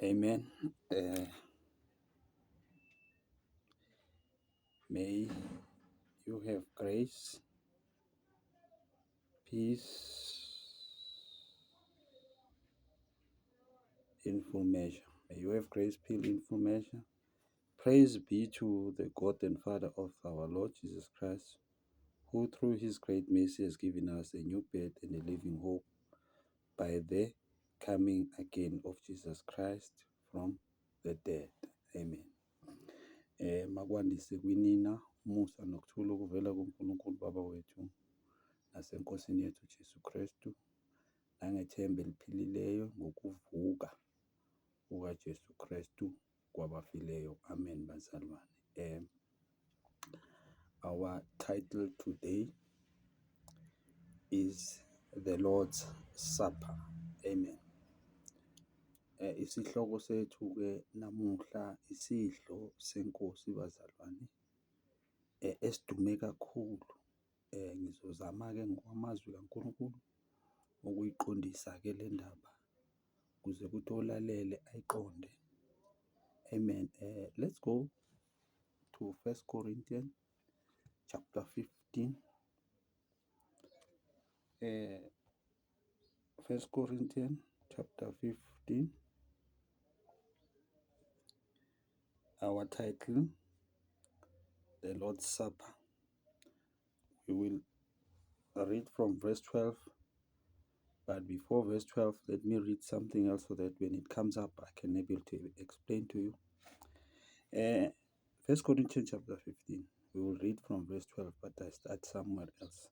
Amen. May you have grace, peace in full measure. May you have grace, peace in full measure. Praise be to the God and Father of our Lord Jesus Christ, who through his great mercy has given us a new birth and a living hope by the coming again of Jesus Christ from the dead. Amen. Makwandise kwinina umusa nokuthula okuvela kuNkulunkulu Baba wethu nasenkosini yethu Jesu Kristu, nangethemba eliphilileyo ngokuvuka kukaJesu Kristu kwabafileyo. Amen, bazalwane. Our title today is the Lord's Supper. Amen. Isihloko sethu ke namuhla isidlo senkosi bazalwane, esidume kakhulu. Ngizozama ke ngokwamazwi kaNkulunkulu ukuyiqondisa ke le ndaba ukuze kuthi olalele ayiqonde. Amen. Let's go to 1 Corinthians chapter 15. 1 Corinthians chapter 15. Our title, the Lord's Supper. We will read from verse 12. But before verse 12, let me read something else so that when it comes up, I can able to explain to you. 1 Corinthians chapter 15. We will read from verse 12, but I start somewhere else.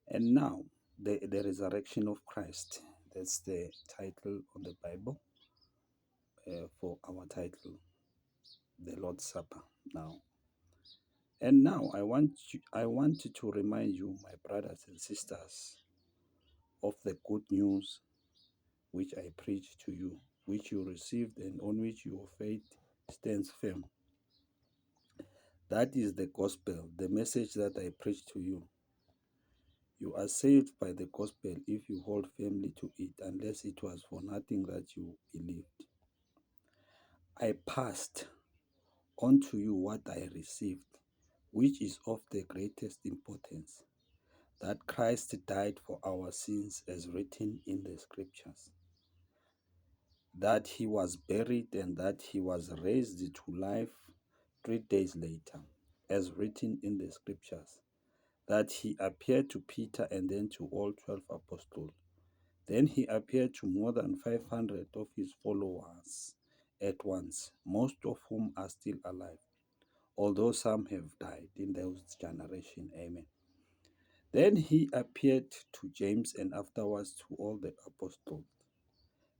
And now, the resurrection of Christ. That's the title on the Bible for our title, the Lord's Supper. Now, I want to remind you, my brothers and sisters, of the good news which I preached to you, which you received and on which your faith stands firm. That is the gospel, the message that I preached to you. You are saved by the gospel if you hold firmly to it, unless it was for nothing that you believed. I passed on to you what I received, which is of the greatest importance, that Christ died for our sins as written in the scriptures, that he was buried and that he was raised to life 3 days later, as written in the scriptures, that he appeared to Peter and then to all 12 apostles. Then he appeared to more than 500 of his followers at once, most of whom are still alive, although some have died in those generations. Amen. Then he appeared to James and afterwards to all the apostles.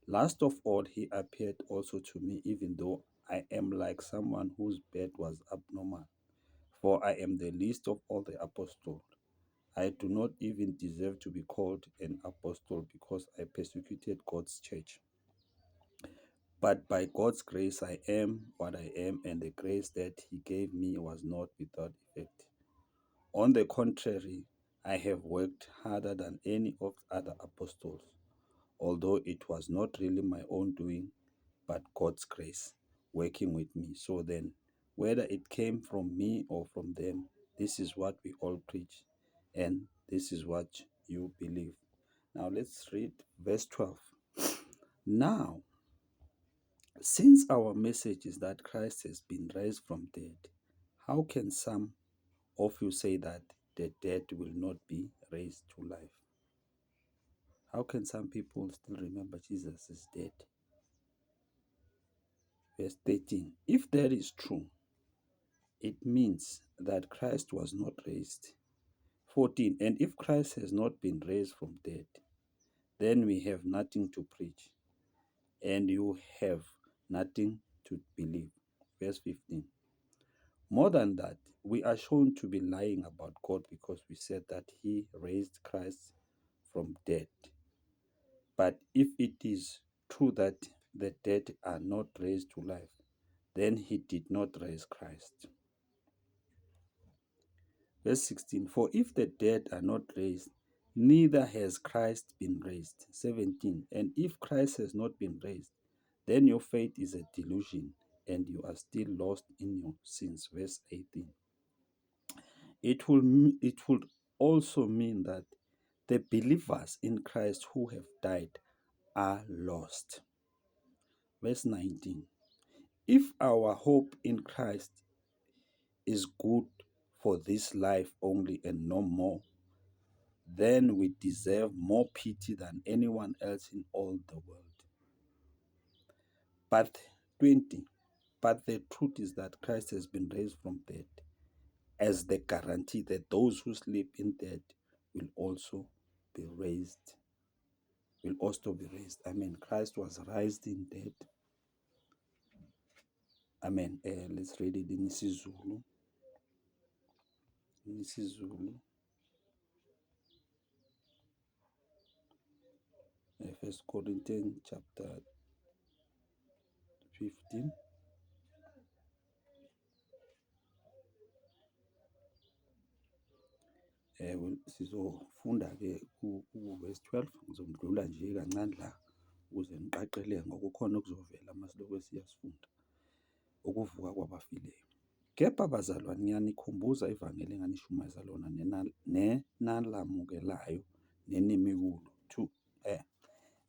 Last of all, he appeared also to me, even though I am like someone whose birth was abnormal, for I am the least of all the apostles. I do not even deserve to be called an apostle because I persecuted God's church. But by God's grace I am what I am, and the grace that he gave me was not without effect. On the contrary, I have worked harder than any of the other apostles, although it was not really my own doing, but God's grace working with me. So then, whether it came from me or from them, this is what we all preach, and this is what you believe. Now let's read verse 12. Now, since our message is that Christ has been raised from dead, how can some of you say that the dead will not be raised to life? How can some people still remember Jesus is dead? Verse 13. If that is true, it means that Christ was not raised. 14. And if Christ has not been raised from dead, then we have nothing to preach, and you have nothing to believe. Verse 15. More than that, we are shown to be lying about God because we said that he raised Christ from dead. But if it is true that the dead are not raised to life, then he did not raise Christ. Verse 16, for if the dead are not raised, neither has Christ been raised. 17, and if Christ has not been raised, then your faith is a delusion and you are still lost in your sins. Verse 18. It would also mean that the believers in Christ who have died are lost. Verse 19. If our hope in Christ is good for this life only and no more, then we deserve more pity than anyone else in all the world. But 20. But the truth is that Christ has been raised from dead as the guarantee that those who sleep in death will also be raised. Amen. Christ was raised in death. Amen. Let's read it in isiZulu. First Corinthians chapter 15. Sizofunda-ke ku-verse 12. Ngizodlula nje kancane la ukuze niqaqele ngokukhona okuzovela masilokhu siyasifunda ukuvuka kwabafileyo. Kepha bazalwane, ngiyanikhumbuza ivangeli enganishumayeza lona nenalamukelayo nenimi kulo. 2.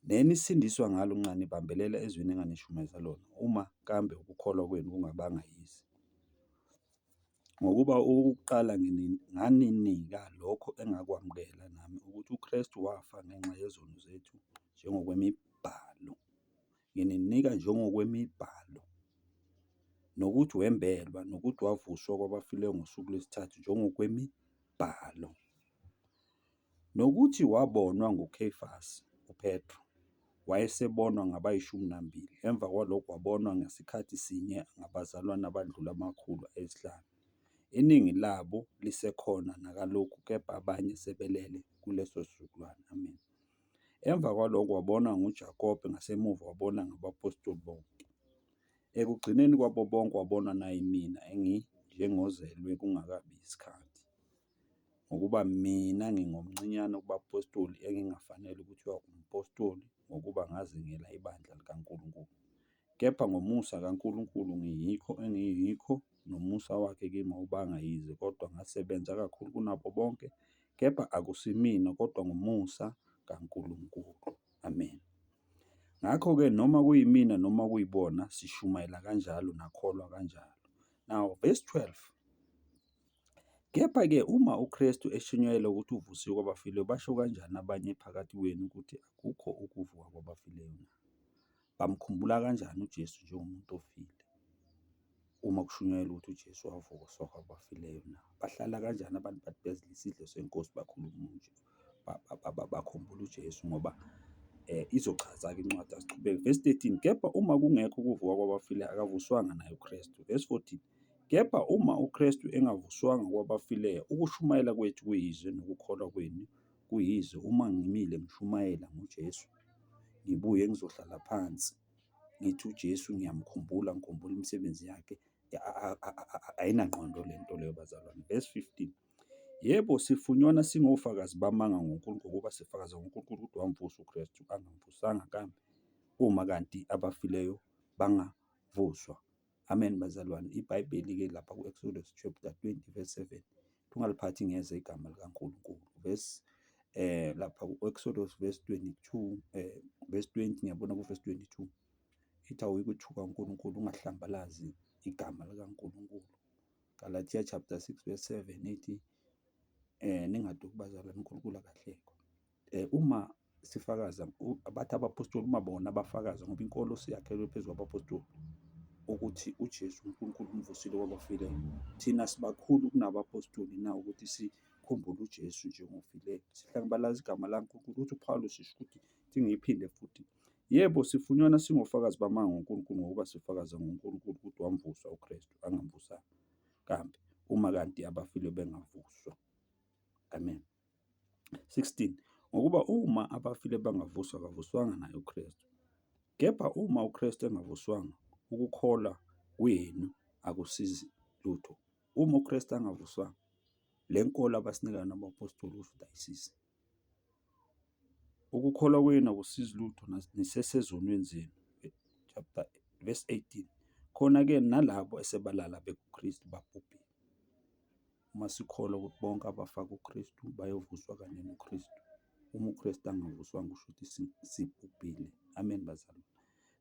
Nenisindiswa ngalo nxa nibambelela ezwini enganishumayeza lona, uma kambe ukukholwa kwenu kungabanga yize. Ngokuba okokuqala nganinika lokho engakwamukela nami, ukuthi uKristu wafa ngenxa yezono zethu njengokwemibhalo. Ngininika njengokwemibhalo, nokuthi wembelwa, nokuthi wavuswa kwabafileyo ngosuku lwesithathu njengokwemibhalo, nokuthi wabonwa nguKefasi, uPetru, wayesebonwa ngabayi12, emva kwalokho wabonwa ngasikhathi sinye ngabazalwane abadlula amakhulu ayisihlanu. Iningi labo lisekhona nakalokhu, kepha abanye sebelele kuleso sizukulwane. Amen. Emva kwalokho wabonwa nguJakobe, ngasemuva wabona ngabapostoli bonke. Ekugcineni kwabo bonke wabonwa nayimina, enginjengozelwe kungakabi isikhathi, ngokuba mina ngingomncinyane kubapostoli, engingafanele ukuthi umpostoli, ngokuba ngazingela ibandla likaNkulunkulu. Kepha ngomusa kaNkulunkulu ngiyikho engiyikho, nomusa wakhe kimi awubanga yize, kodwa ngasebenza kakhulu kunabo bonke, kepha akusimina kodwa ngomusa kaNkulunkulu. Amen. Ngakho-ke noma kuyimina noma kuyibona, sishumayela kanjalo nakholwa kanjalo. Now verse 12. Kepha-ke uma uKristu eshunyayela ukuthi uvusiwe kwabafileyo, basho kanjani abanye phakathi kwenu ukuthi akukho ukuvuka kwabafileyo na? Bamkhumbula kanjani uJesu njengomuntu ofile, uma kushunyayelwa ukuthi uJesu wavuswa kwabafileyo na? Bahlala kanjani abantu bathi bezidla isidlo seNkosi bakhuluma nje bakhumbula uJesu? Ngoba izochaza-ke incwadi. Asiqhubeke. Verse 13. Kepha uma kungekho ukuvuka kwabafileyo, akavuswanga naye uKristu. Verse 14. Kepha uma uKristu engavuswanga kwabafileyo, ukushumayela kwethu kuyize, nokukholwa kwenu kuyize. Uma ngimile ngishumayela ngoJesu, ngibuye ngizohlala phansi ngithi uJesu ngiyamkhumbula, ngikhumbula imisebenzi yakhe, ayinangqondo lento leyo, bazalwane. Verse 15. Yebo, sifunyanwa singofakazi bamanga ngoNkulunkulu, ngokuba sifakaza ngoNkulunkulu ukuthi wamvusa uKristu, angamvusanga kambe, uma kanti abafileyo bangavuswa. Amen, bazalwane. IBhayibheli-ke lapha ku-Exodus chapter 20 verse 7, ungaliphathi ngeze igama likaNkulunkulu. Lapha ku-Exodus verse 22, verse 20, ngiyabona ku-verse 22, ithi awuyikuthuka uNkulunkulu, ungahlambalazi igama likaNkulunkulu. Galatia chapter 6 verse 7 ithi ningaduki bazalwane, uNkulunkulu akahlekwa. Uma sifakaza, bathi abapostoli uma bona bafakaza, ngoba inkolo siyakhelwe phezu kwabapostoli, ukuthi uJesu uNkulunkulu umvusile kwabafileyo, thina sibakhulu kunabapostoli na ukuthi sikhumbule uJesu njengofileyo, sihlangabalaza igama likaNkulunkulu. Uthi uPawulos sisho ukuthi ngiyiphinde futhi, yebo, sifunyanwa singofakazi bamanga ngoNkulunkulu, ngokuba sifakaza ngoNkulunkulu ukuthi wamvusa uKristu, angamvusanga kambe, uma kanti abafileyo bengavuswa. Amen. 16. Ngokuba uma abafile bangavuswa, akavuswanga naye uKristu. Kepha uma uKristu engavuswanga, ukukholwa kwenu akusizi lutho. Uma uKristu angavuswanga, le nkolo abasinika nabapostoli ukuthi ayisizi. Ukukholwa kwenu akusizi lutho, nisesezonweni zenu. verse 18, khona-ke nalabo esebalala bekuKristu babhubhile. Uma sikholwa ukuthi bonke abafaka uKristu bayovuswa kanye noKristu. Uma uKristu angavuswanga kusho ukuthi sibhubhile. Amen bazalwane.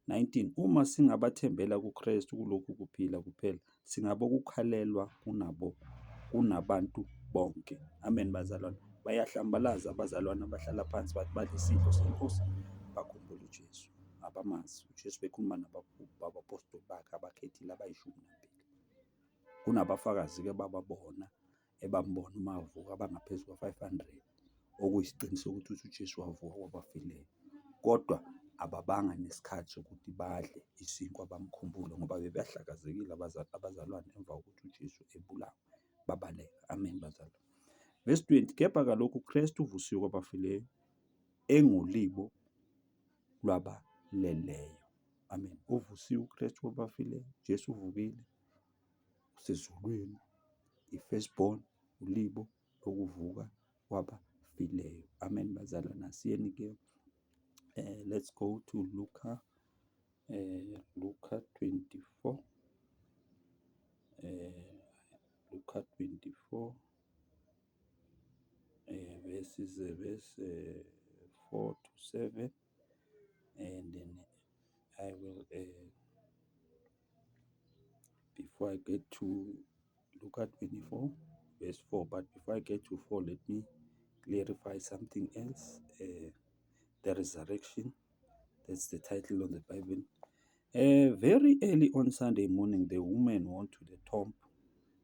19, uma singabathembela kuKristu kulokhu kuphila kuphela, singabokukhalelwa kunabantu bonke. Amen bazalwane. Bayahlambalaza abazalwane abahlala phansi bathi balesidlo seNkosi, bakhumbula uJesu. Abamazi uJesu bekhuluma nabapostoli bakhe abakhethile abayi12. Kunabafakazi-ke bababona ebambona uma avuka abangaphezu kwa-500, okuyisiqiniseko ukuthi uJesu wavuka kwabafileyo. Kodwa ababanga nesikhathi sokuthi badle isinkwa bamkhumbule ngoba bebahlakazekile abazalwane emva kokuthi uJesu ebulawa babaleka. Amen bazalwane. Verse 20, kepha kalokhu uKristu uvusiwe kwabafileyo, engolibo lwabaleleyo. Amen. Uvusiwe uKristu kwabafileyo, Jesu uvukile, usezulwini, i-firstborn, ulibo lokuvuka kwabafileyo. Amen bazalwane. Asiyeni-ke let's go to Luka 24. Luka 24 verse 4 to 7, and then I will before I get to Luka 24 verse 4, but before I get to 4, let me clarify something else. The resurrection, that's the title on the Bible. Very early on Sunday morning, the women went to the tomb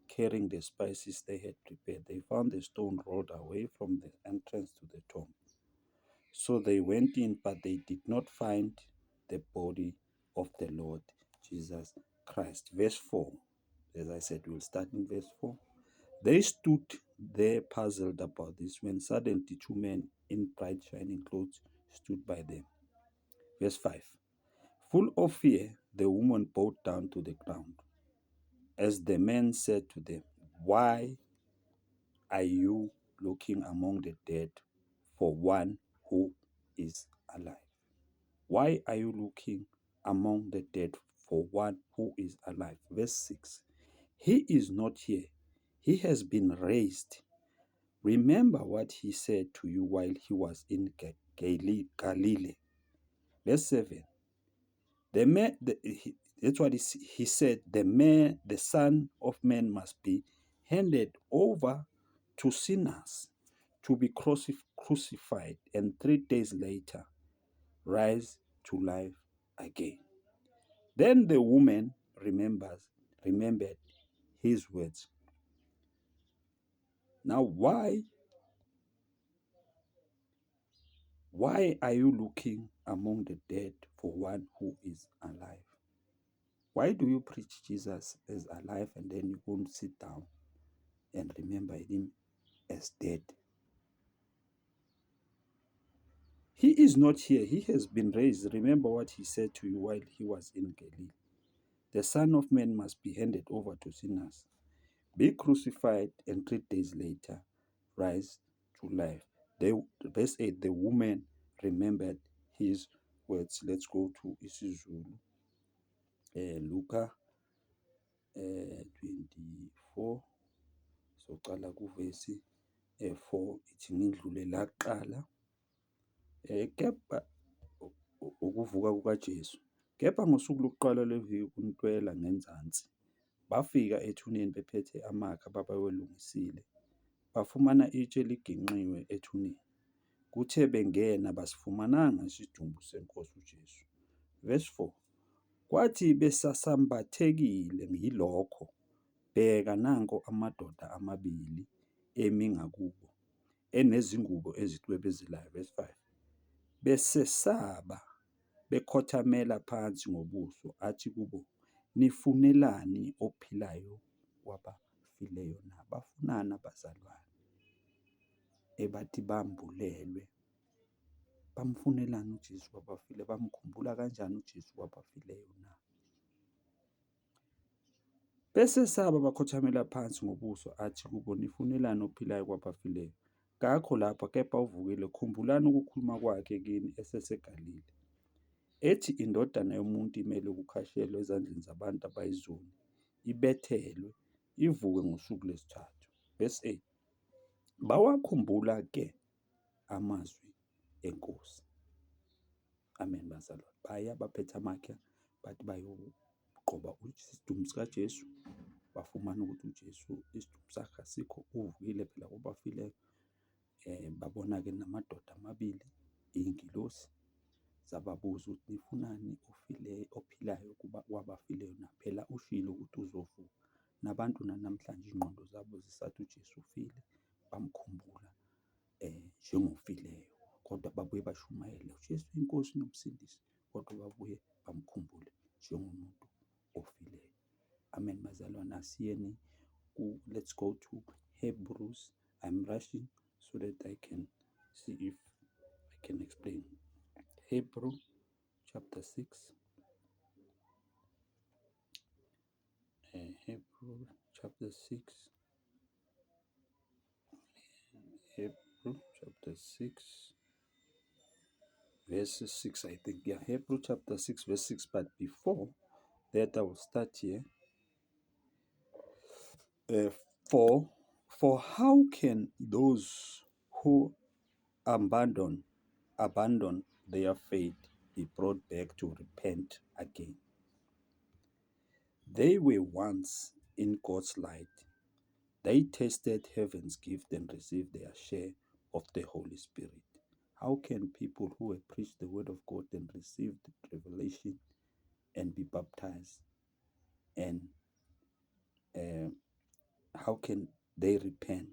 carrying the spices they had prepared. They found the stone rolled away from the entrance to the tomb. So they went in, but they did not find the body of the Lord Jesus Christ. Verse 4, as I said, we'll start in verse 4. They stood there puzzled about this when suddenly 2 men in bright shining clothes stood by them. Verse 5, full of fear, the woman bowed down to the ground. As the men said to them, why are you looking among the dead for one who is alive? Why are you looking among the dead for one who is alive? Verse 6, he is not here. He has been raised. Remember what he said to you while he was in Galilee. Verse 7, that's what he said, the Son of Man must be handed over to sinners, to be crucified, and 3 days later rise to life again. Then the woman remembered his words. Now why are you looking among the dead for one who is alive? Why do you preach Jesus as alive and then you won't sit down and remember him as dead? He is not here. He has been raised. Remember what he said to you while he was in Galilee. The Son of Man must be handed over to sinners, be crucified, and 3 days later rise to life. Verse 8, the woman remembered his words. Let's go to isiZulu. Luka 24. So qala kuvesi 4 ithi ngindlule la kuqala. Kepha ukuvuka kukaJesu. Kepha ngosuku lokuqala leviki kuntwela ngenzansi, bafika ethuneni bephethe amakha ababewalungisile. Bafumana itshe liginqiwe ethuneni. Kuthe bengena basifumananga isidumbu seNkosi uJesu. Verse 4, kwathi besasambathekile yilokho, bheka nanko amadoda amabili emi ngakubo, enezingubo ezicwebezelayo. Verse 5, besesaba bekhothamela phansi ngobuso, athi kubo, nifunelani ophilayo kwabafileyo na? Bafunani abazalwane? Ebathi bambulelwe. Bamfunelani uJesu kwabafileyo? Bamkhumbula kanjani uJesu kwabafileyo na? Besesaba bakhothamela phansi ngobuso, athi kubo, nifunelani ophilayo kwabafileyo? Kakho lapha, kepha uvukile. Khumbulani ukukhuluma kwakhe kini eseseGalile, ethi indodana yomuntu imele ukukhashelwa ezandleni zabantu abayizoni, ibethelwe, ivuke ngosuku lwesithathu. Verse 8, bawakhumbula-ke amazwi enkosi. Amen, bazalwane. Baya baphethe amakha bathi bayoqoba isidumbu sikaJesu, bafumana ukuthi uJesu isidumbu sakhe asikho, uvukile phela kwabafileyo. Babona-ke namadoda amabili, iy'ngilosi, zababuza ukuthi nifunani ophilayo wabafileyo na? Phela ushilo ukuthi uzovuka. Nabantu nanamhlanje ingqondo zabo zisathi uJesu ufile, bamkhumbula njengofileyo, kodwa babuye bashumayele uJesu inkosi nomsindisi, kodwa babuye bamkhumbule njengomuntu ofileyo. Amen, bazalwane. Asiyeni let's go to Hebrews. I'm rushing so that I can see if I can explain. Hebrew chapter 6. Hebrew chapter 6. Hebrew chapter 6. Verse 6, I think. Yeah, Hebrew chapter 6, verse 6. But before that, I will start here. For how can those who abandon their faith be brought back to repent again? They were once in God's light. They tasted heaven's gift and received their share of the Holy Spirit. How can people who have preached the word of God and received revelation and be baptized, and how can they repent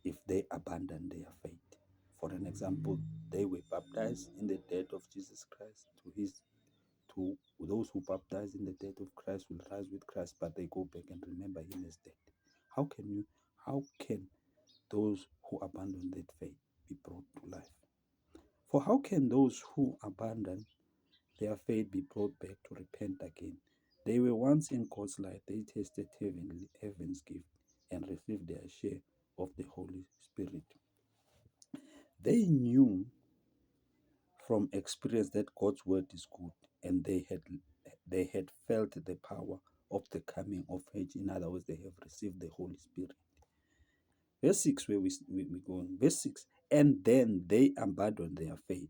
if they abandon their faith? For an example, they were baptized in the death of Jesus Christ. To those who baptize in the death of Christ will rise with Christ, but they go back and remember him as dead. How can those who abandon that faith be brought to life? For how can those who abandon their faith be brought back to repent again? They were once in God's light. They tasted heaven's gift and received their share of the Holy Spirit. They knew from experience that God's word is good, and they had felt the power of the coming of age. In other words, they have received the Holy Spirit. Verse 6, where we go on. Verse 6, and then they abandon their faith.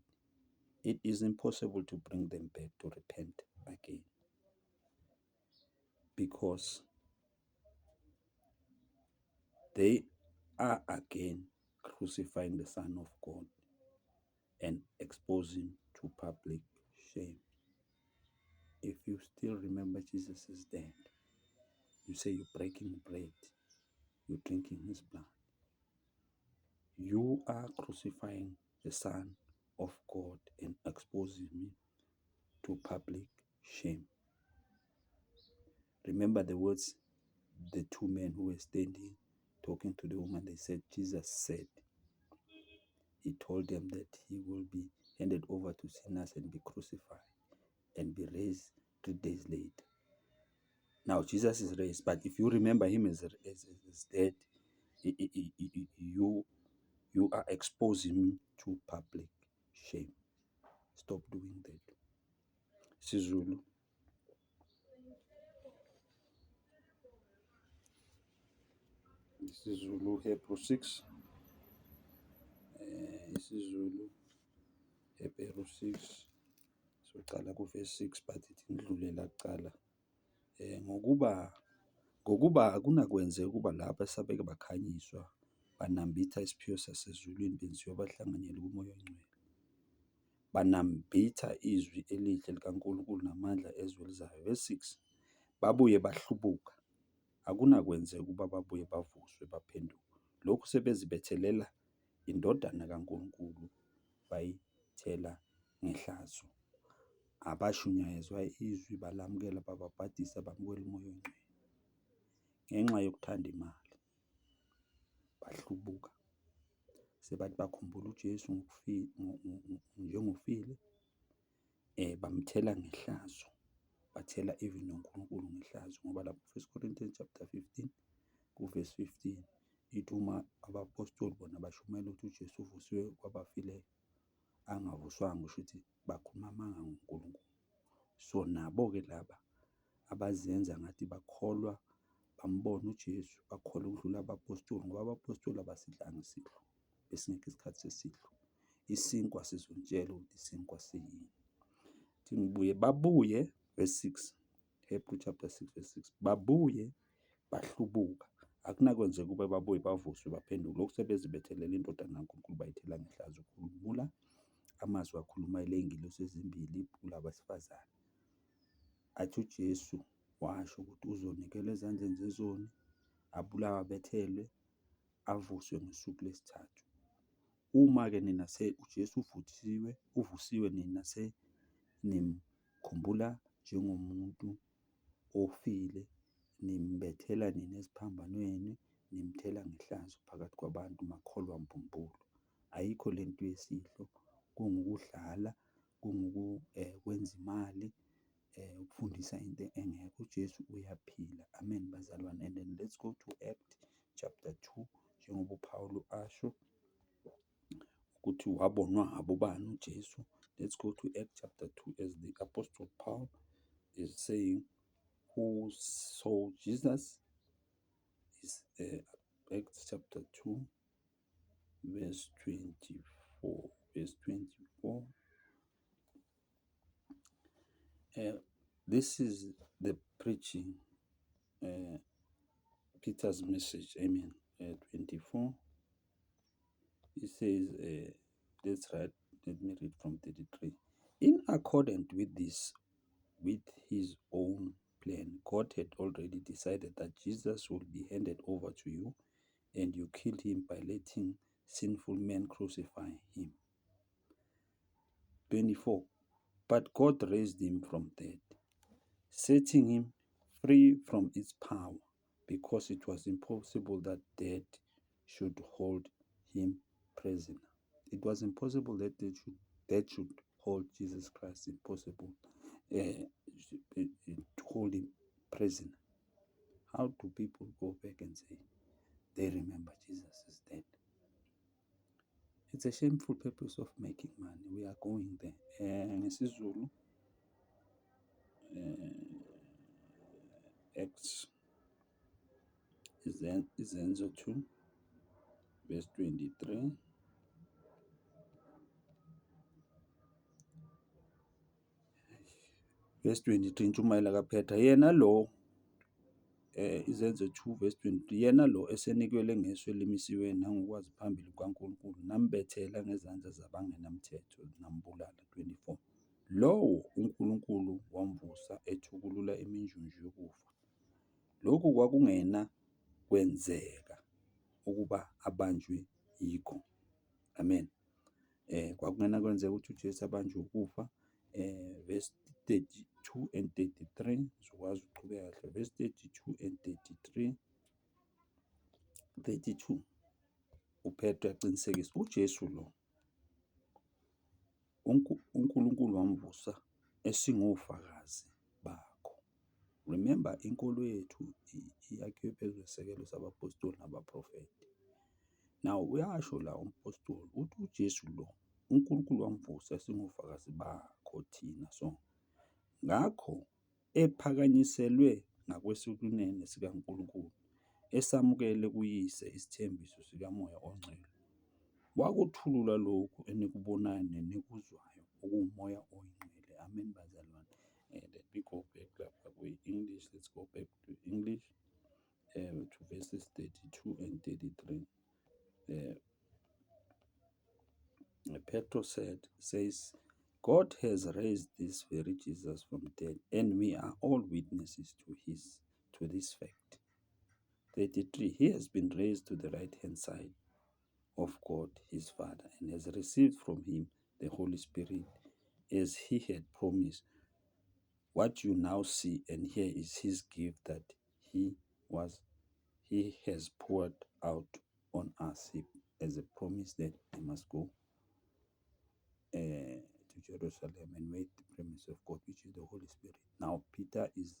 It is impossible to bring them back to repent again, because they are again crucifying the Son of God and exposing to public shame. If you still remember Jesus is dead, you say you're breaking bread, you're drinking his blood, you are crucifying the Son of God and exposing him to public shame. Remember the words, the two men who were standing talking to the woman, they said, Jesus said, he told them that he will be handed over to sinners and be crucified and be raised 3 days later. Now Jesus is raised, but if you remember him as dead, you are exposing him to public shame. Stop doing that. Sizulu. IsiZulu, Hebrew 6. IsiZulu, Hebrew 6. Soqala kuverse 6, but ithi ngidlulela kuqala. Ngokuba akunakwenzeka ukuba lapho esabeke bakhanyiswa banambitha isiphiwo sasezulwini benziwa bahlanganyela kumoya ongcwele. Banambitha izwi elihle likaNkulunkulu namandla ezwe elizayo. Verse 6, babuye bahlubuka. Akunakwenzeka ukuba babuye bavuswe baphenduke. Lokhu sebezibethelela indodana kaNkulunkulu, bayithela ngehlazo. Abashunyayezwa izwi, balamukela, bababhadisa, bamukela umoya ongcwele. Ngenxa yokuthanda imali bahlubuka, sebathi bakhumbula uJesu njengofile, bamthela ngehlazo, bathela even noNkulunkulu ngehlazo. Ngoba lapho 1 Corinthians chapter 15 kuverse 15 ithi uma abapostoli bona bashumayela ukuthi uJesu uvusiwe kwabafileyo, angavuswanga, usho ukuthi bakhuluma amanga ngoNkulunkulu. So nabo-ke laba abazenza ngathi bakholwa, bambona uJesu, bakholwa ukudlula abapostoli, ngoba abapostoli abasidlanga isidlo, besingekho isikhathi sesidlo. Isinkwa sizontshela ukuthi isinkwa siyini. Ngibuye babuye, verse 6, Hebrew chapter 6 verse 6, babuye bahlubuka. Akunakwenzeka ube babuye bavuswe baphenduke. Lokhu sebezibethelela indodana kaNkulunkulu bayithela ngehlazo. Ukhumbula amazwi akhuluma iley'ngilosi ezimbili kulabesifazane. Athi uJesu washo ukuthi uzonikelwa ezandleni zezoni, abulawe, abethelwe, avuswe ngosuku lwesithathu. Uma-ke nina uJesu uvusiwe, nina nimkhumbula njengomuntu ofile, nimbethela nina eziphambanweni, nimthela ngehlazo phakathi kwabantu, makholwa mbumbulu. Ayikho le nto yesidlo, kungukudlala, kwenza imali, ukufundisa into engekho. uJesu uyaphila. Amen, bazalwane. And then let's go to Acts chapter 2, njengoba uPawulu asho ukuthi wabonwa abobani uJesu. Let's go to Acts chapter 2 as the Apostle Paul is saying who saw Jesus. Is Acts chapter 2 verse 24. Verse 24. This is the preaching, Peter's message. Amen. 24. It says, let's read, let me read from 33. In accordance with his own plan, God had already decided that Jesus would be handed over to you, and you killed him by letting sinful men crucify him. 24. But God raised him from dead, setting him free from its power, because it was impossible that death should hold him prisoner. It was impossible that death should hold Jesus Christ. Impossible to hold him prisoner. How do people go back and say they remember Jesus is dead? It's a shameful purpose of making money. We are going there. NgesiZulu, Acts Izenzo 2 verse 23. Verse 23, intshumayela kaPetha, yena lo Izenzo 2 verse 23, yena lo esenikwele ngeso elimisiwe nangokwazi phambili kukaNkulunkulu, nambethela ngezandla zabangenamthetho, nambulala. 24, lowo uNkulunkulu wamvusa ethukulula iminjunju yokufa. Lokhu kwakungena kwenzeka ukuba abanjwe yikho. Amen. Kwakungena kwenzeka ukuthi uJesu abanjwe ukufa. Verse 32 and 33, sizokwazi ukuqhubeka kahle. Verse 32 and 33. 32, uPetro aqinisekisa uJesu lo uNkulunkulu wamvusa esingofakazi bakho. Remember, inkolo yethu iyakhiwe phezu kwesisekelo sabapostoli nabaprofeti. Now uyasho la umpostoli uthi uJesu lo uNkulunkulu wamvusa esingofakazi bakho thina. So ngakho ephakanyiselwe ngakwesokunene sikaNkulunkulu, esamukele kuyise isithembiso sikaMoya ONgcwele, wakuthulula lokhu enikubonayo nenikuzwayo okuwuMoya OYingcwele. Amen, bazalwane. Let me go back lapha kwi-English. Let's go back to English, to verses 32 and 33. Petro says, God has raised this very Jesus from dead, and we are all witnesses to this fact. 33, he has been raised to the right hand side of God his Father, and has received from him the Holy Spirit as he had promised. What you now see and hear is his gift that he has poured out on us as a promise that they must go to Jerusalem and wait the promise of God, which is the Holy Spirit. Now Peter is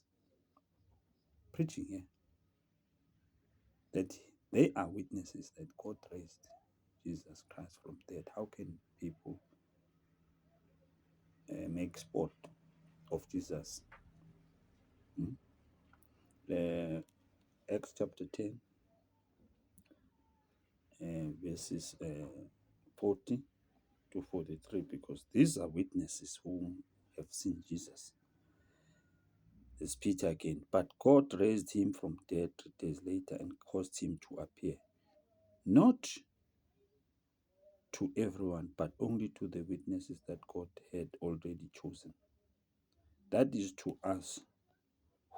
preaching here that they are witnesses that God raised Jesus Christ from dead. How can people make sport of Jesus. Acts chapter 10, verses 40 to 43, because these are witnesses who have seen Jesus. It's Peter again. But God raised him from dead 3 days later and caused him to appear, not to everyone, but only to the witnesses that God had already chosen. That is to us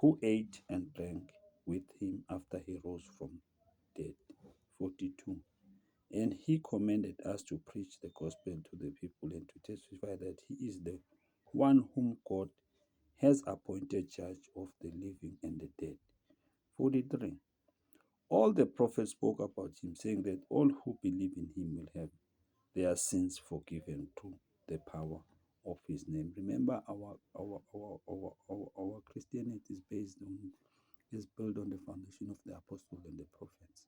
who ate and drank with him after he rose from dead. 42. And he commanded us to preach the gospel to the people and to testify that he is the one whom God has appointed judge of the living and the dead. 43. All the prophets spoke about him, saying that all who believe in him will have their sins forgiven through the power of his name. Remember, our Christianity is built on the foundation of the apostles and the prophets.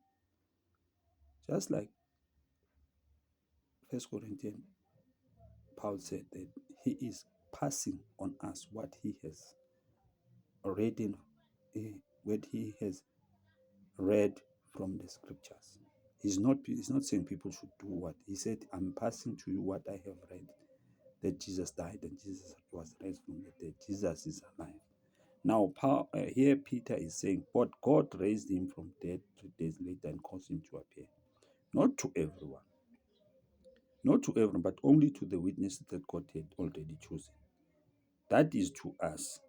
Just like 1 Corinthians, Paul said that he is passing on us what he has written, what he has read from the scriptures. He's not saying people should do what he said. I'm passing to you what I have read, that Jesus died and Jesus was raised from the dead. Jesus is alive. Now, here Peter is saying, but God raised him from dead 3 days later and caused him to appear. Not to everyone, but only to the witnesses that God had already chosen. That is to us,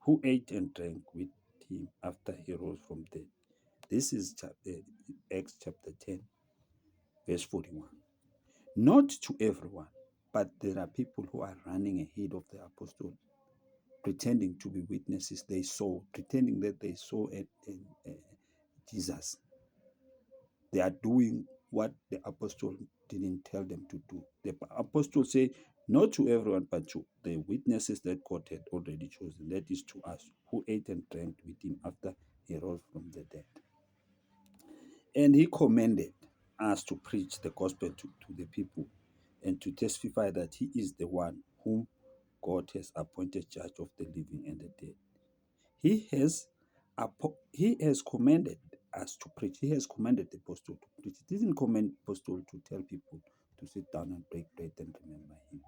who ate and drank with him after he rose from dead. This is Acts chapter 10, verse 41. Not to everyone, but there are people who are running ahead of the apostle, pretending to be witnesses. Pretending that they saw Jesus. They are doing what the apostle didn't tell them to do. The apostle say, not to everyone, but to the witnesses that God had already chosen. That is to us, who ate and drank with him after he rose from the dead. And he commanded us to preach the gospel to the people and to testify that he is the one whom God has appointed judge of the living and the dead. He has commanded us to preach. He has commanded the apostle to preach. He didn't command the apostle to tell people to sit down and break bread and remember him.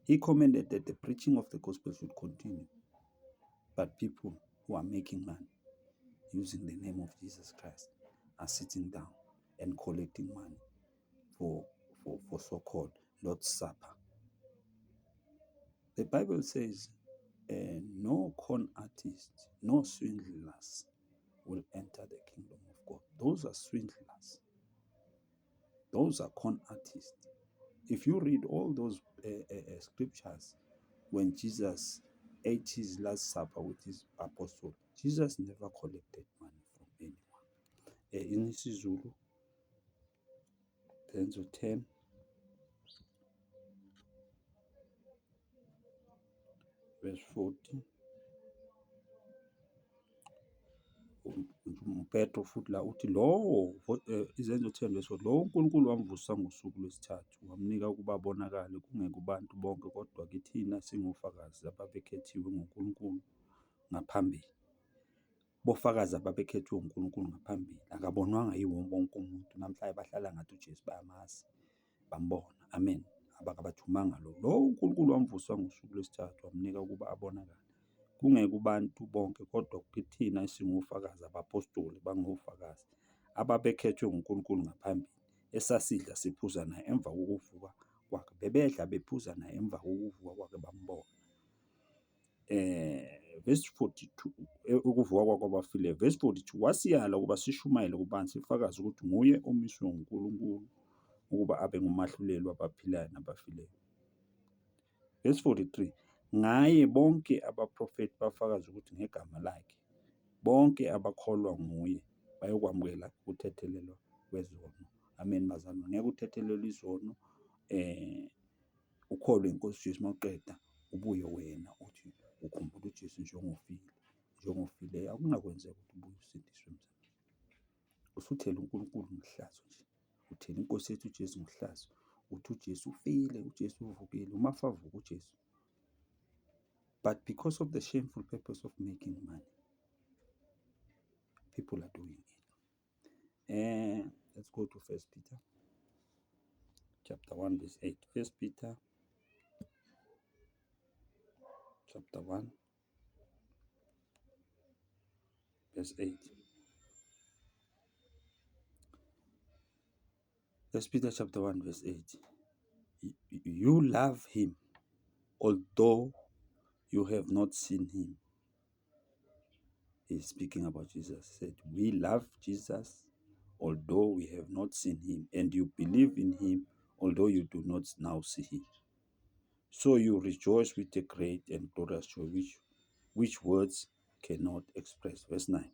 He commanded that the preaching of the gospel should continue. But people who are making money using the name of Jesus Christ are sitting down and collecting money for so-called Lord's Supper. The Bible says, no con artist, no swindlers will enter the kingdom of God. Those are swindlers. Those are con artists. If you read all those scriptures, when Jesus ate his last supper with his apostles, Jesus never collected money from anyone. In isiZulu, Benzo 10, verse 40. uPetro futhi la uthi lowo izenzo 10 verse 40, lowo uNkulunkulu wamvusa ngosuku lwesithathu wamnika ukuba abonakale kungekubantu bonke kodwa kithina singofakazi ababekhethiwe nguNkulunkulu ngaphambili. Bofakazi ababekhethwe uNkulunkulu ngaphambili, akabonwanga yiwo wonke umuntu. Namhlanje bahlala ngathi uJesu bayamazi, bambona. Amen. Abakabathumanga lowo uNkulunkulu wamvusa ngosuku lwesithathu wamnika ukuba abonakale kungekubantu bonke kodwa kithina esingofakazi, abapostoli bangofakazi ababekhethwe nguNkulunkulu ngaphambili, esasidla siphuza naye emva kokuvuka kwakhe. Bebedla bephuza naye emva kokuvuka kwakhe bambona. Verse 42, ukuvuka kwakhe kwabafileyo. Verse 42, wasiyala ukuba sishumayele kubantu sifakazi ukuthi nguye omiswe nguNkulunkulu ukuba abe ngumahluleli wabaphilayo nabafileyo. Verse 43, ngaye bonke abaprofeti bafakaza ukuthi ngegama lakhe bonke abakholwa nguye bayokwamukela ukuthethelelwa kwezono. Amen, bazalwane. Ngeke uthethelelwe izono, ukholwe inkosi Jesu mawuqeda ubuye wena uthi ukhumbula uJesu njengofileyo. Akunakwenzeka ukuthi ubuye usindiswe mzalwane. Usuthela uNkulunkulu ngehlazo nje. Uthela inkosi yethu uJesu ngehlazo. Uthi uJesu ufile, uJesu uvukile. Umafa avuka uJesu, But because of the shameful purpose of making money, people are doing it. And let's go to First Peter chapter 1, verse 8. First Peter chapter 1, verse 8. First Peter chapter 1, verse 8. You love him, although you have not seen him. He's speaking about Jesus. He said, we love Jesus, although we have not seen him, and you believe in him, although you do not now see him. So you rejoice with a great and glorious joy, which words cannot express. Verse 9.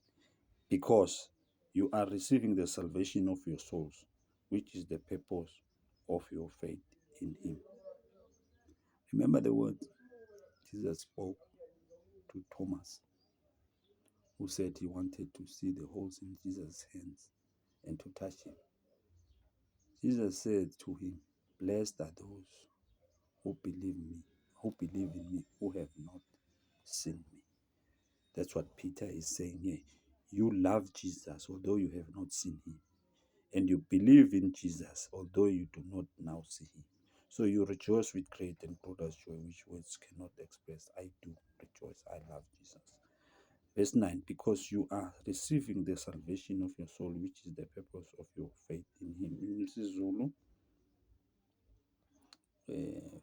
Because you are receiving the salvation of your souls, which is the purpose of your faith in him. Remember the words Jesus spoke to Thomas, who said he wanted to see the holes in Jesus' hands and to touch him. Jesus said to him, blessed are those who believe in me, who have not seen me. That's what Peter is saying here. You love Jesus, although you have not seen him. And you believe in Jesus, although you do not now see him. So you rejoice with great and glorious joy, which words cannot express. I do rejoice. I love Jesus. Verse 9, because you are receiving the salvation of your soul, which is the purpose of your faith in him. In isiZulu,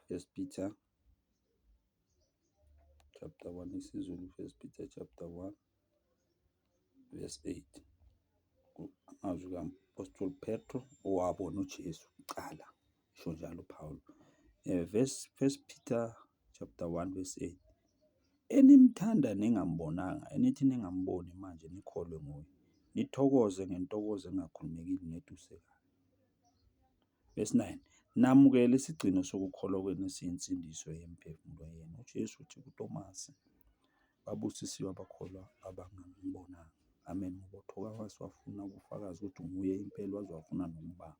First Peter chapter 1, isiZulu, First Peter chapter 1, verse 8. Amazwi kaMpostoli Petro owabona uJesu kuqala, isho njalo Paulo. First Peter chapter 1, verse 8. Enimthanda ningambonanga, enithi ningamboni manje nikholwe nguye. Nithokoze ngentokozo engakhulumekile nedusekayo. Verse 9. Namukele isigcino sokukholwa kwenu esiyinsindiso yemiphefumulo yenu. uJesu uthi kuTomasi, babusisiwe abakholwa abangambonanga. Amen. Ngoba wafuna ubufakazi ukuthi nguye impela, wazwafuna nombamba.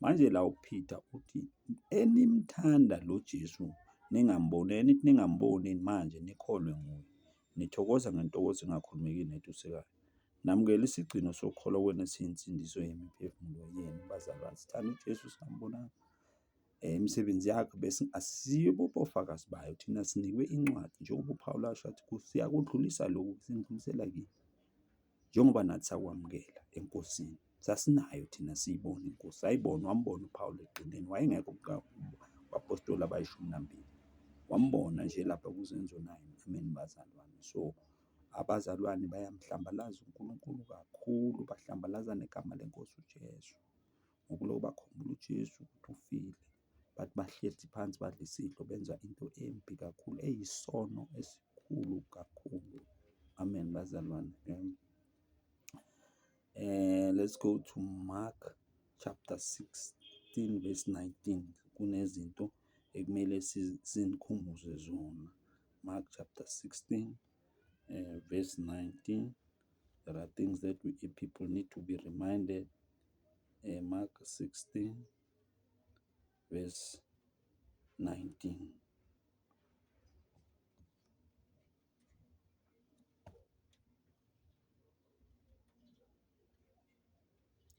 Manje la uPeter uthi enimthanda lo Jesu ningamboni, enithi ningamboni manje nikholwe nguye. Nithokoza ngentokozo engakhulumekile nedusekayo. Namukela isigcino sokukholwa kwenu esiyinsindiso yemiphefumulo yenu. Bazalwane, sithanda uJesu singambonanga. Imisebenzi yakhe bese asibo bofakazi bayo. Thina sinikwe incwadi njengoba uPaul asho athi siyakudlulisa lokhu, singidlulisela kini. Njengoba nathi sakwamukela enkosini. Sasinayo thina siyibona inkosi. Sayibona, wambona uPaul egqineni. Wayengekho kwapostoli abayishumi nambili. Wambona nje lapha kuzenzo 9. Amen, bazalwane. So abazalwane bayamhlambalaza uNkulunkulu kakhulu, bahlambalaza negama lenkosi uJesu. Ngokuloku bakhumbula uJesu ukuthi ufile. Bathi bahlezi phansi badla isidlo, benza into embi kakhulu, eyisono esikhulu kakhulu. Amen, bazalwane. Let's go to Mark chapter 16, verse 19. Kunezinto ekumele sinikhumbuze zona. Mark chapter 16, verse 19. There are things that people need to be reminded. Mark 16, verse 19.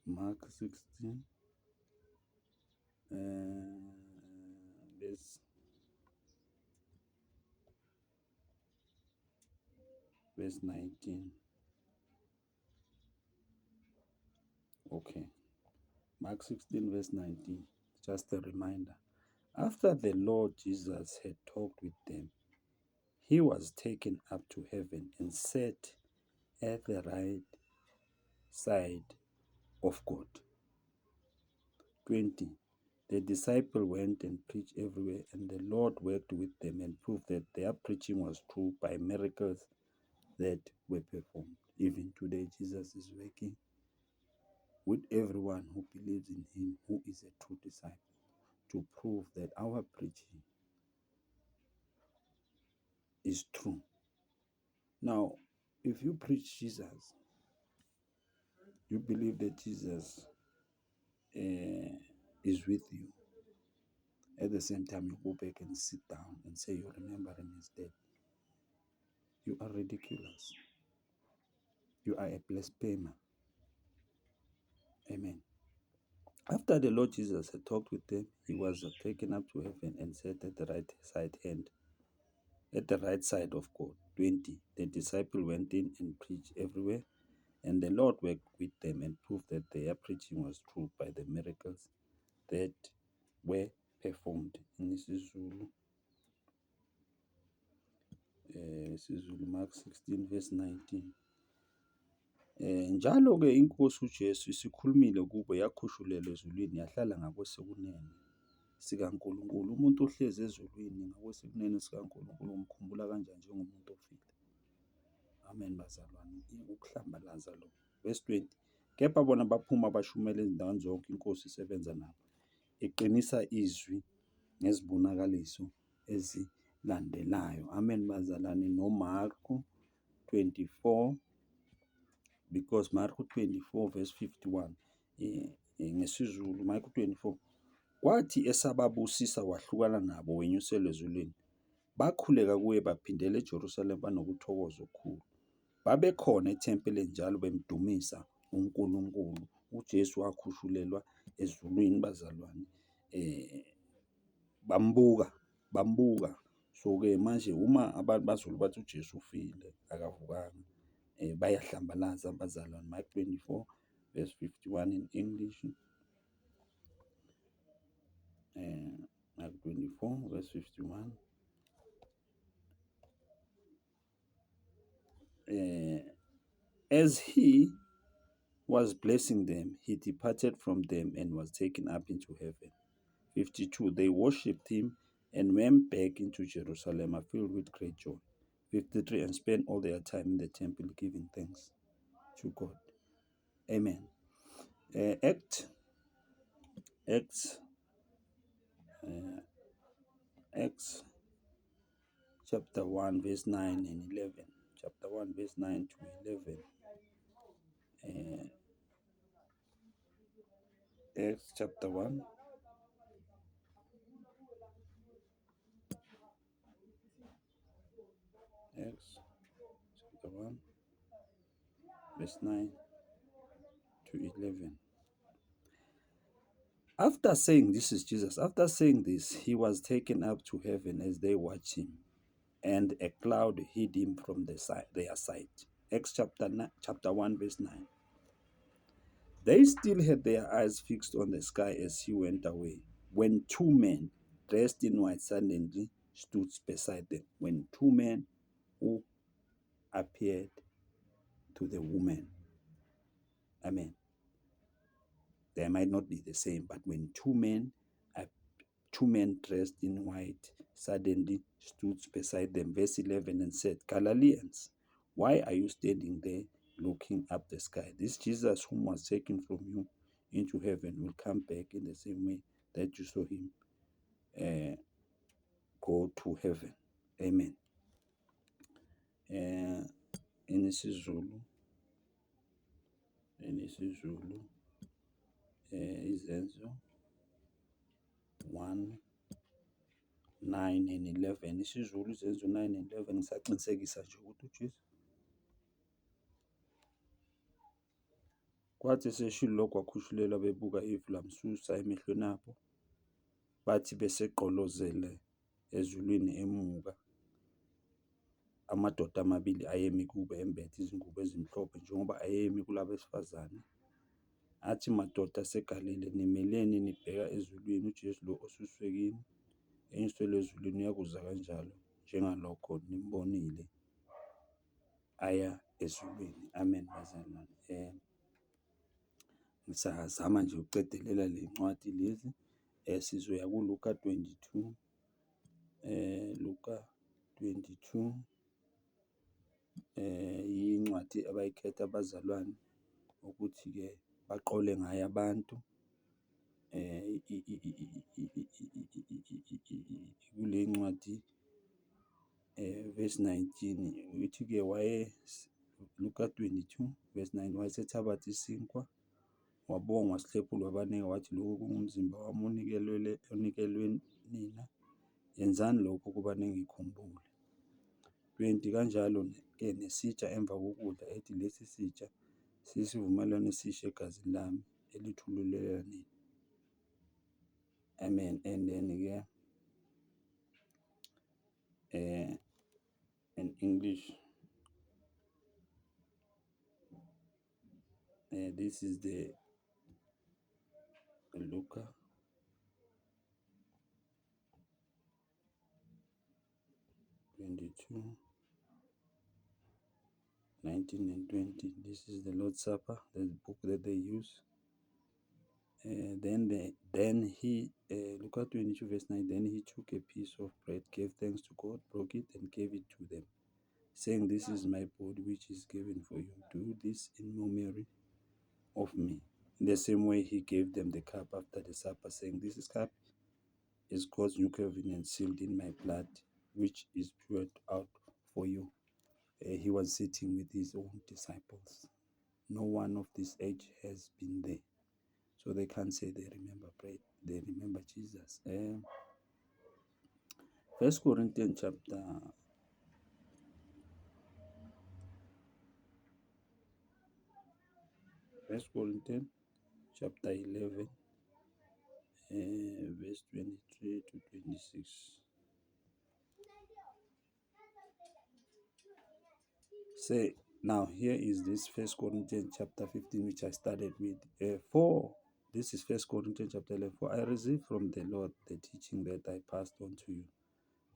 Mark 16, verse 19. Okay. Mark 16, verse 19. Just a reminder. After the Lord Jesus had talked with them, he was taken up to heaven and sat at the right side of God. 20. The disciples went and preached everywhere, and the Lord worked with them and proved that their preaching was true by miracles that were performed. Even today, Jesus is working with everyone who believes in him, who is a true disciple, to prove that our preaching is true. Now, if you preach Jesus, you believe that Jesus is with you. At the same time, you go back and sit down and say you're remembering his death. You are ridiculous. You are a blasphemer. Amen. After the Lord Jesus had talked with them, he was taken up to heaven and sat at the right side of God. 20. The disciple went in and preached everywhere, and the Lord worked with them and proved that their preaching was true by the miracles that were performed. In isiZulu, Mark 16 verse 19. Njalo-ke inkosi uJesu isikhulumile kubo, yakhushulela ezulwini, yahlala ngakwesokunene sikaNkulunkulu. Umuntu ohlezi ezulwini ngakwesokunene sikaNkulunkulu umkhumbula kanjani njengomuntu ofile? Amen, bazalwane. Ukuhlambalaza lo. Verse 20. Kepha bona baphuma bashumela ezindaweni zonke, inkosi isebenza nabo, iqinisa izwi ngezibonakaliso ezilandelayo. Amen, bazalwane. NoMarku 24, because Marku 24 verse 51, ngesiZulu, Marku 24. Kwathi esababusisa wahlukana nabo, wenyuselwe ezulwini. Bakhuleka kuye, baphindela eJerusalema banokuthokoza okukhulu. Babekhona ethempelini njalo bemdumisa uNkulunkulu. uJesu wakhushulelwa ezulwini, bazalwane. Bambuka. So-ke manje uma abantu bazulu bathi uJesu ufile, akavukanga, bayahlambalaza, bazalwane. Mark 24 verse 51 in English. Mark 24 verse 51. As he was blessing them, he departed from them and was taken up into heaven. 52. They worshipped him and went back into Jerusalem filled with great joy. 53. And spent all their time in the temple giving thanks to God. Amen. Acts chapter 1 verse 9 and 11. Chapter 1 verse 9 to 11. Acts chapter 1. Acts chapter 1 verse 9 to 11. After saying, this is Jesus, after saying this, he was taken up to heaven as they watched him, and a cloud hid him from their sight. Acts chapter 1 verse 9. They still had their eyes fixed on the sky as he went away, when two men dressed in white suddenly stood beside them. When two men who appeared to the woman. Amen. They might not be the same, but when two men dressed in white suddenly stood beside them. Verse 11, and said, Galileans, why are you standing there looking up the sky? This Jesus whom was taken from you into heaven will come back in the same way that you saw him go to heaven. Amen. In isiZulu, izenzo 1, 9 and 11. isiZulu izenzo 9 and 11 ngisaqinisekisa nje ukuthi uJesu. Kwathi eseshilo lokho wakhushulelwa, bebuka ifu lamsusa emehlweni abo. Bathi beseqolozele ezulwini emuka, amadoda amabili ayemi kubo embethe izingubo ezimhlophe njengoba ayemi kulabo besifazane. Athi, madoda aseGalile, nimeleni nibheka ezulwini? uJesu lo osuswe kini enyuselwe ezulwini uyakuza kanjalo njengalokho nimbonile aya ezulwini. Amen, bazalwane. Ngisazama nje ukuqedelela le ncwadi lezi. Sizoya kuLuka 22. Luka 22 yincwadi abayikhetha abazalwane ukuthi-ke baqole ngayo abantu. Kule ncwadi verse 19 uthi-ke Luka 22 verse 9, wayesethabatha isinkwa, wabonga, wasihlephula, wabanika, wathi, lokhu kungumzimba wami onikelwe nina, yenzani lokhu ukuba ningikhumbule. 20, kanjalo-ke nesitsha emva kokudla, ethi, lesi sitsha siyisivumelwano esisha egazini lami elithululela nini. Amen. And then-ke in English, this is the Luke 22, 19 and 20. This is the Lord's Supper, the book that they use. Then he, Luke 22 verse 9, then he took a piece of bread, gave thanks to God, broke it, and gave it to them, saying, this is my body, which is given for you. Do this in memory of me. In the same way, he gave them the cup after the supper, saying, this cup is God's new covenant, sealed in my blood, which is poured out for you. He was sitting with his own disciples. No one of this age has been there, so they can't say they remember bread. They remember Jesus. First Corinthians chapter 11, verse 23 to 26. Say, now here is this First Corinthians chapter 15, which I started with. This is First Corinthians chapter 11. For I received from the Lord the teaching that I passed on to you,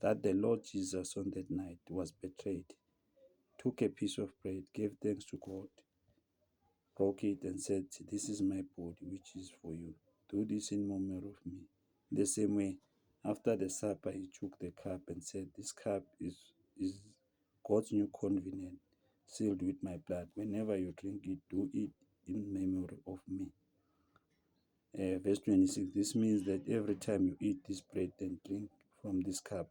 that the Lord Jesus on that night was betrayed, took a piece of bread, gave thanks to God, broke it, and said, this is my body, which is for you. Do this in memory of me. The same way, after the supper, he took the cup and said, this cup is God's new covenant, sealed with my blood. Whenever you drink it, do it in memory of me. Verse 26, this means that every time you eat this bread and drink from this cup,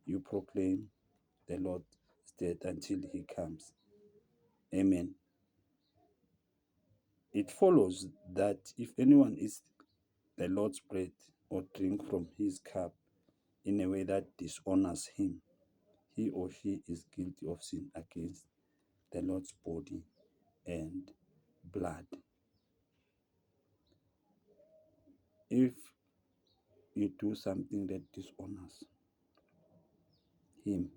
you proclaim the Lord's death until he comes. Amen. It follows that if anyone eats the Lord's bread or drink from his cup in a way that dishonors him, he or she is guilty of sin against the Lord's body and blood. If you do something that dishonors him,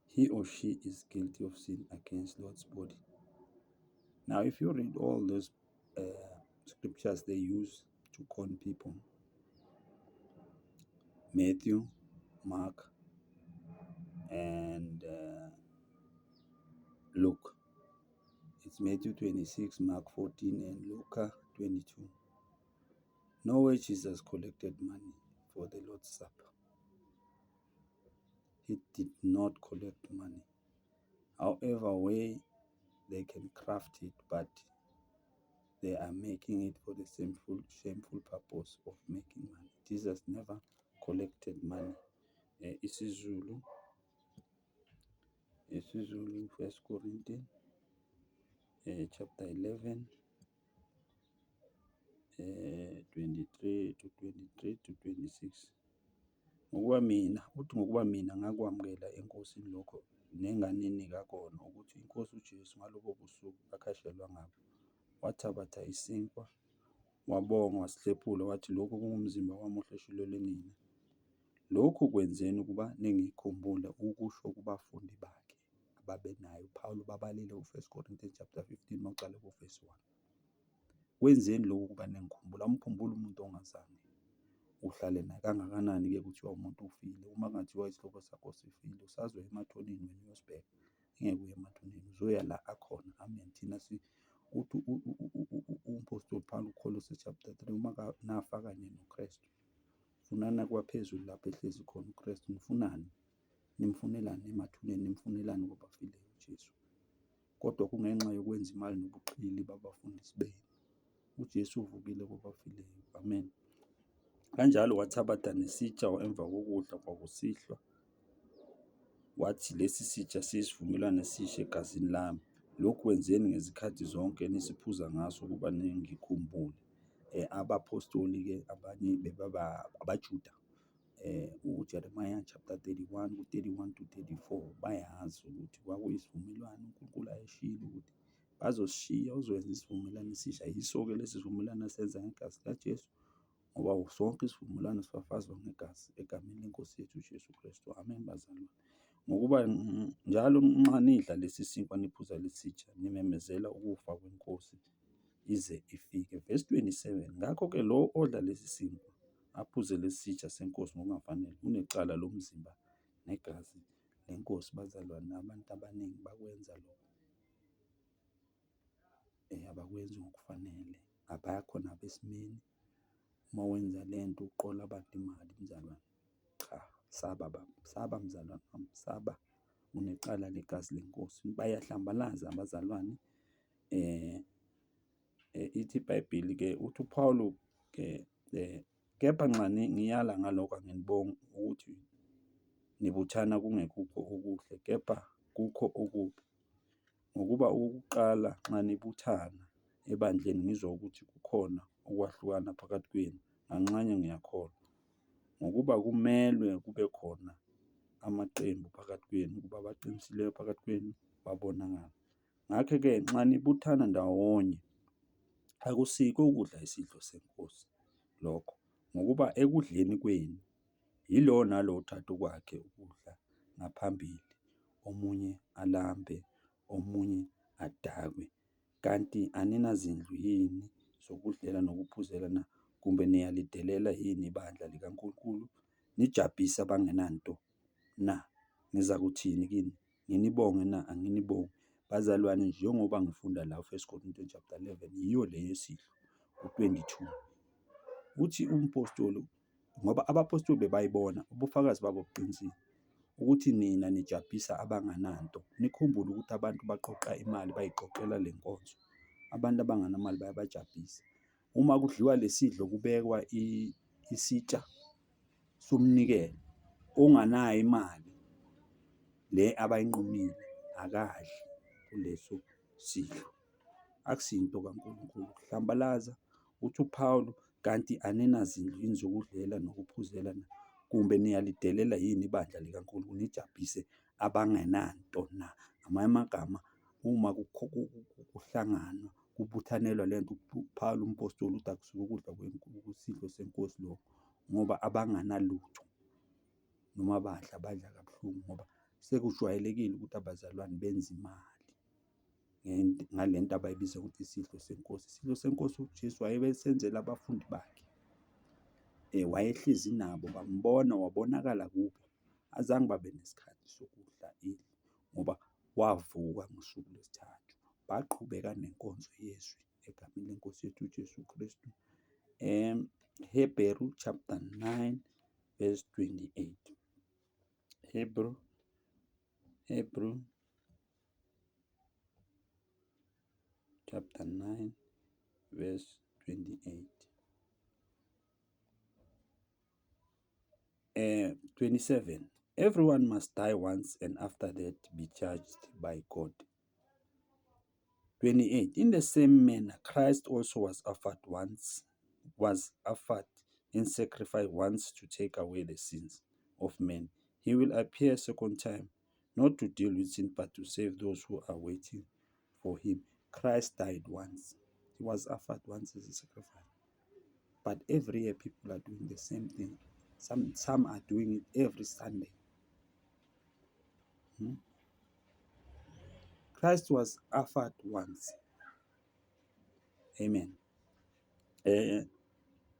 he or she is guilty of sin against Lord's body. Now, if you read all those scriptures they use to con people, Matthew, Mark, and Luke. It's Matthew 26, Mark 14, and Luke 22. Nowhere Jesus collected money for the Lord's Supper. He did not collect money. However way they can craft it, but they are making it for the shameful purpose of making money. Jesus never collected money. isiZulu, First Corinthians chapter 11, 23 to 26. Ngokuba mina ngakwamukela enkosini lokho nenganinika kona, ukuthi iNkosi uJesu ngalobo busuku akhashelwa ngabo, wathabatha isinkwa, wabonga, wasihlephula, wathi, lokhu kungumzimba wami ohleshulelwe nina. Lokhu kwenzeni ukuba ningikhumbule, ukusho kubafundi bakhe ababenayo. uPawulu babalile u-1 Corinthians chapter 15 mawucala ku-verse 1. Kwenzeni lokhu ukuba ningikhumbula? Umkhumbula umuntu ongazange uhlale naye kangakanani-ke kuthiwa umuntu ufile. Uma kungathiwa isihlobo sakho sifile, usazoya emathoneni wena uyosibheka? Ngeke uye emathoneni, uzoya la akhona. Amen. Thina uthi umpostoli Paul uColossae chapter 3, uma nafa kanye noKristu, funana kwaphezulu lapho ehlezi khona uKristu. Nifunani? Nimfunelani emathuneni? Nimfunelani kwabafileyo uJesu? Kodwa kungenxa yokwenza imali nobuqili babafundisi benu. uJesu uvukile kwabafileyo. Amen. Kanjalo wathabatha nesitsha emva kokudla kwakusihlwa, wathi, lesi sitsha siyisivumelwano esisha egazini lami. Lokhu kwenzeni ngezikhathi zonke enisiphuza ngaso ukuba ningikhumbule. Abapostoli-ke abanye abaJuda uJeremiah chapter 31 ku-31 to 34 bayazi ukuthi kwakuyisivumelwano uNkulunkulu ayeshilo ukuthi bazosishiya uzokwenza isivumelwano esisha. Yiso-ke lesi sivumelwano asenza ngegazi likaJesu, ngoba sonke isivumelwano sifafazwa ngegazi egameni lenkosi yethu uJesu Kristu. Amen, bazalwane. Ngokuba njalo nxa nidla lesi sinkwa niphuza lesitsha, nimemezela ukufa kwenkosi ize ifike. Verse 27, ngakho-ke lo odla lesi sinkwa aphuze lesitsha senkosi ngokungafanele unecala lomzimba negazi lenkosi. Bazalwane, abantu abaningi bakwenza lokho, abakwenzi ngokufanele, abakho nabesimeni. Uma wenza lento uqola abantu imali, mzalwane, cha, saba mzalwane wami, saba, unecala legazi lenkosi. Bayahlambalaza abazalwane. Ithi iBhayibheli-ke, uthi uPawulu-ke, kepha nxa ngiyala ngalokho anginibongi ukuthi nibuthana kungekho okuhle, kepha kukho okubi. Ngokuba okokuqala nxa nibuthana ebandleni ngizwa ukuthi kukhona ukwahlukana phakathi kwenu, nganxanye ngiyakholwa. Ngokuba kumelwe kube khona amaqembu phakathi kwenu, ukuba abaqinisileyo phakathi kwenu babonakala. Ngakho-ke nxa nibuthana ndawonye, akusikho ukudla isidlo senkosi lokho, ngokuba ekudleni kwenu yilo nalo uthatha okwakhe ukudla ngaphambili, omunye alambe, omunye adakwe. Kanti aninazindlu yini zokudlela nokuphuzela na? Kumbe niyalidelela yini ibandla likaNkulunkulu nijabhise abangenanto na? Ngizakuthini kini? Nginibonge na? Anginibongi? Bazalwane, njengoba ngifunda la 1 Corinthians chapter 11, yiyo le yesidlo u-22. Uthi umpostoli, ngoba abapostoli bebayibona, ubufakazi babo buqinisile ukuthi nina nijabhisa abangananto. Nikhumbule ukuthi abantu baqoqa imali, bayiqoqela le nkonzo. Abantu abanganamali bayabajabhisa. Uma kudliwa lesidlo kubekwa isitsha somnikelo, onganayo imali le abayinqumile akadli kuleso sidlo. Akusinto kaNkulunkulu ukuhlambalaza. Uthi uPawulu, kanti aninazindlu yini zokudlela nokuphuzela na? Kumbe niyalidelela yini ibandla likaNkulunkulu nijabhise abangenanto na? Ngamanye amagama, uma kuhlanganwa kubuthanelwa lento, uPawulu umpostoli uthi akusikho ukudla kwesidlo senkosi lokho, ngoba abanganalutho noma badla kabuhlungu, ngoba sekujwayelekile ukuthi abazalwane benze imali ngale nto abayibiza ukuthi isidlo senkosi. Isidlo senkosi uJesu wayebesenzela abafundi bakhe. Wayehlezi nabo, bambona, wabonakala kubo. Azange babe nesikhathi sokudla ngoba wavuka ngosuku lwesithathu. Baqhubeka nenkonzo yezwi egameni lenkosi yethu uJesu Kristu. Hebrew chapter 9 verse 28. Hebrew chapter 9 verse 28. 27. Everyone must die once and after that be judged by God. 28. In the same manner, Christ also was offered in sacrifice once to take away the sins of men. He will appear a second time, not to deal with sin, but to save those who are waiting for him. Christ died once. He was offered once as a sacrifice. But every year people are doing the same thing. Some are doing it every Sunday. Christ was offered once. Amen.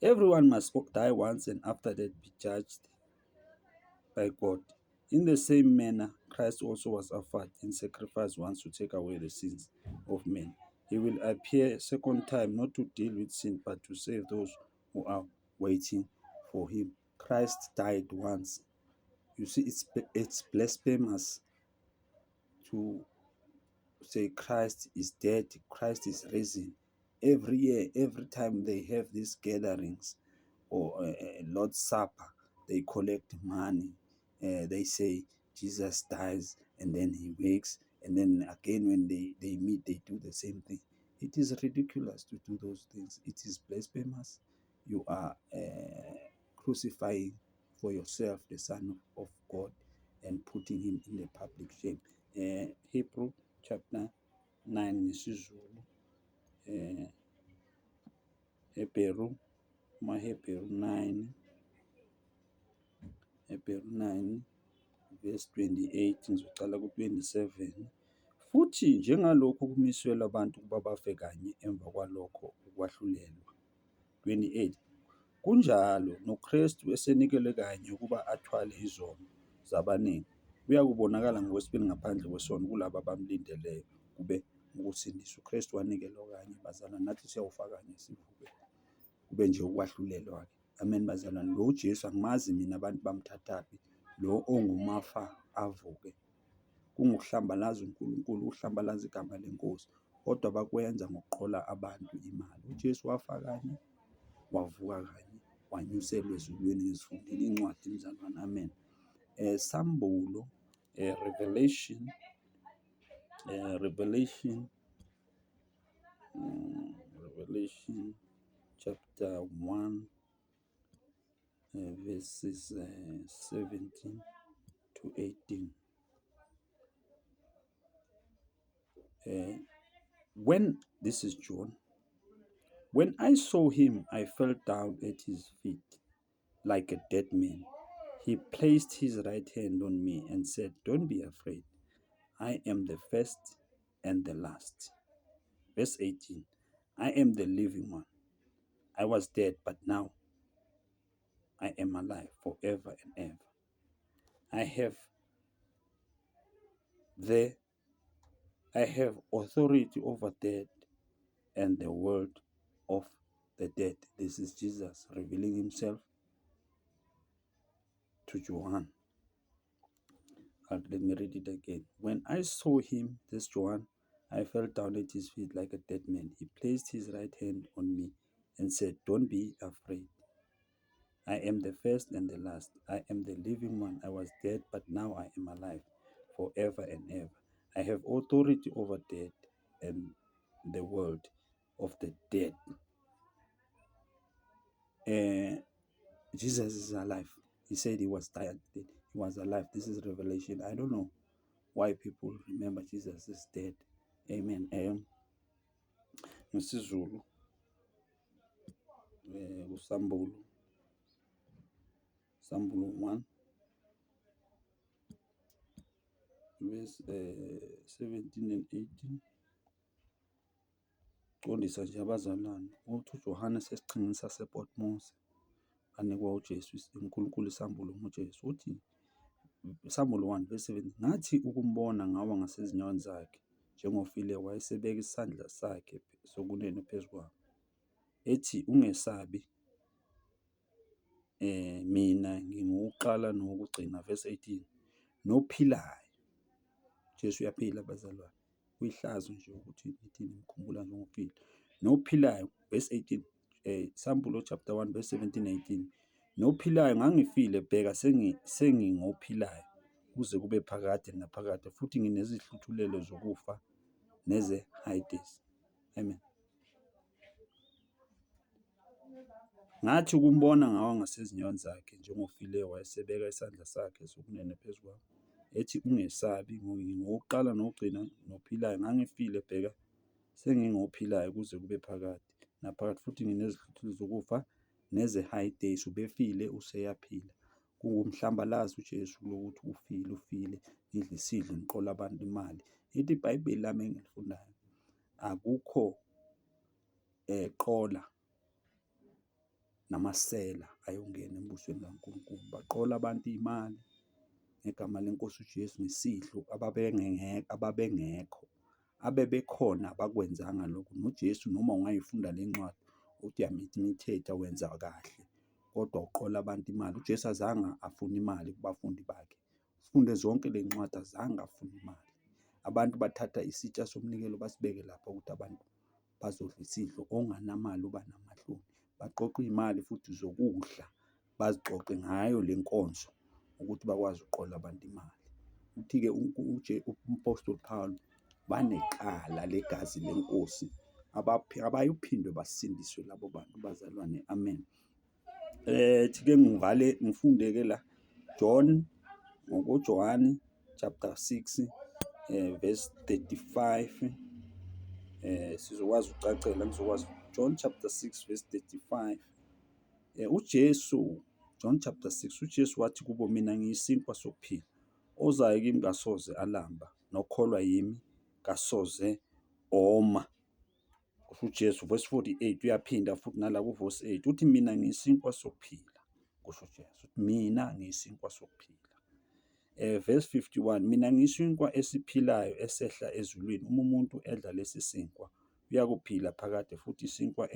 Everyone must die once and after that be judged by God. In the same manner, Christ also was offered in sacrifice once to take away the sins of men. He will appear a second time, not to deal with sin, but to save those who are waiting for him. Christ died once. You see, it's blasphemous to say Christ is dead, Christ is risen. Every year, every time they have these gatherings or Lord's Supper, they collect money. They say Jesus dies and then he wakes, and then again when they meet, they do the same thing. It is ridiculous to do those things. It is blasphemous. You are crucifying for yourself the Son of God and putting him in the public shame. Hebrew chapter 9 ngesizulu, Hebrew 9, Hebrew 9 verse 28 ngizocala ku-27. Futhi njengalokho kumiselwe abantu ukuba bafe kanye emva kwalokho ukwahlulelwa. 28. Kunjalo noKristu esenikelwe kanye ukuba athwale izono zabaningi, uyakubonakala ngokwesibili ngaphandle kwesono kulabo abamlindeleyo kube ukusindiswa. UKristu wanikelwa kanye bazalwane, nathi siyawufa kanye sivuke, kube nje ukwahlulelwa-ke. Amen bazalwane. Lo uJesu angimazi mina abantu bamthathaphi, lo ongumafa avuke. Kungukuhlambalaza uNkulunkulu, uhlambalaza igama lenkosi, kodwa bakwenza ngokuqola abantu imali. UJesu wafa kanye, wavuka kanye, wanyuselwa ezulwini ngizifundile incwadi mzalwane. Amen. Sambulo, Revelation chapter 1 verses 17 to 18. This is John. When I saw him, I fell down at his feet like a dead man. He placed his right hand on me and said, "Don't be afraid. I am the first and the last." Verse 18. I am the living one. I was dead, but now I am alive forever and ever. I have authority over death and the world of the dead. This is Jesus revealing himself to John. Let me read it again. When I saw him, this John, I fell down at his feet like a dead man. He placed his right hand on me and said, "Don't be afraid. I am the first and the last. I am the living one. I was dead, but now I am alive forever and ever. I have authority over death and the world of the dead." Jesus is alive. He said he was dead. He was alive. This is revelation. I don't know why people remember Jesus is dead. Amen. NgesiZulu, uSambulo, Sambulo 1 verse 17 and 18. Qondisa nje abazalwane uthi uJohane sesichingini sasePatmos anikwa uJesu uNkulunkulu isambulo ngoJesu. Uthi Sambulo 1 verse 17, ngathi ukumbona ngawa ngasezinyaweni zakhe njengofile, wayesebeka isandla sakhe sokunene phezu kwami, ethi, "Ungesabi, mina ngingukuqala nokugcina." Verse 18, nophilayo. Jesu uyaphila bazalwane, kuyihlazo nje ukuthi nithi nimkhumbula njengofile. Nophilayo. Verse 18, Sambulo chapter 1 verse 17 18, nophilayo ngangifile, bheka sengingophilayo kuze kube phakade naphakade, futhi nginezihluthulelo zokufa neze-Hades. Amen. Ngathi ukumbona ngawa ngasezinyaweni zakhe njengofileyo, wayesebeka isandla sakhe sokunene phezu kwami, ethi, "Ungesabi, ngingukuqala nokugcina nophilayo. Ngangifile, bheka sengingophilayo kuze kube phakade naphakade, futhi nginezihluthulelo zokufa neze-Hades." Ubefile, useyaphila. Kungumhlambalazi uJesu lokuthi ufile, nidle isidlo, niqola abantu imali. Ithi iBhayibheli lami engilifundayo, akukho qola namasela ayongena embusweni kaNkulunkulu. Baqola abantu imali ngegama lenkosi uJesu ngesidlo, ababengekho, abebekhona abakwenzanga lokho. NoJesu noma ungayifunda le ncwadi uthi imithetho wenza kahle, kodwa uqola abantu imali. uJesu azange afune imali kubafundi bakhe. Ufunde zonke le ncwadi, azange afune imali. Abantu bathatha isitsha somnikelo basibeke lapha ukuthi abantu bazodla isidlo. Onganamali uba namahloni. Baqoqe iy'mali futhi zokudla, bazixoxe ngayo le nkonzo ukuthi bakwazi ukuqola abantu imali. Uthi-ke umpostoli Paul, banecala legazi lenkosi abayophindwe basindiswe labo bantu bazalwane. Amen. Thi-ke ngifunde-ke la John ngoJohane chapter 6 verse 35 sizokwazi ukucacela ngizokwazi John chapter 6 verse 35 John chapter 6 uJesu wathi kubo mina ngiyisinkwa sokuphila ozayo kimi kasoze alamba nokholwa yimi kasoze oma kusho uJesu verse 48 uyaphinda futhi nala ku verse 8 uthi mina ngiyisinkwa sokuphila kusho uJesu uthi mina ngiyisinkwa sokuphila verse 51 mina ngiyisinkwa esiphilayo esehla ezulwini uma umuntu edla lesi sinkwa uyakuphila phakade futhi isinkwa